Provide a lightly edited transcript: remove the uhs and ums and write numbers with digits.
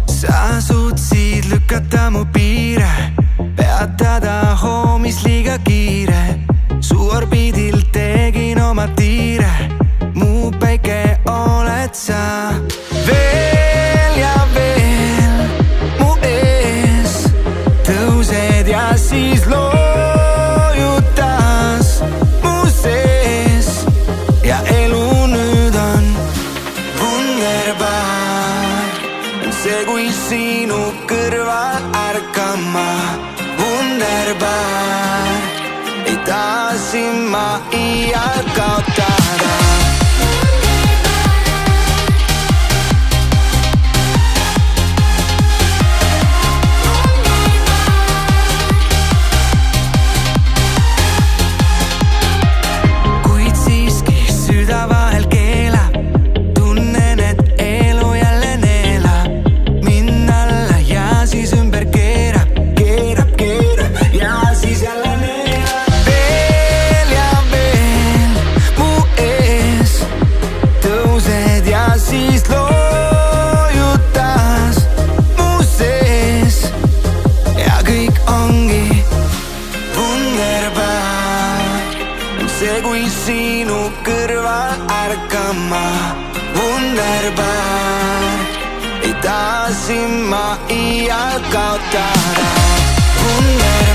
Sa suutsid lükata mu piire, peatada hoomis liiga kiire. Su orbiidil tegin oma tiire, mu päike oled sa. Veel ja veel mu ees tõused ja siis loojud taas mu sees. Ja elu nüüd on wunderbar, see kui sinu kõrval ärkama. Wunderbar, ei tahtsin ma iial kaotada. Kuid siiski süda vahel keelab, tunnen, et elu jälle neelab mind alla ja siis ümber keerab, keerab, keerab ja siis jälle neelab. Veel ja veel mu ees tõused ja siis loojud taas mu sees. Ja kõik ongi wunderbar, see kui sinu kõrval ärkama. Wunderbar, ei tahtsin ma iial kaotada. Wunderbar.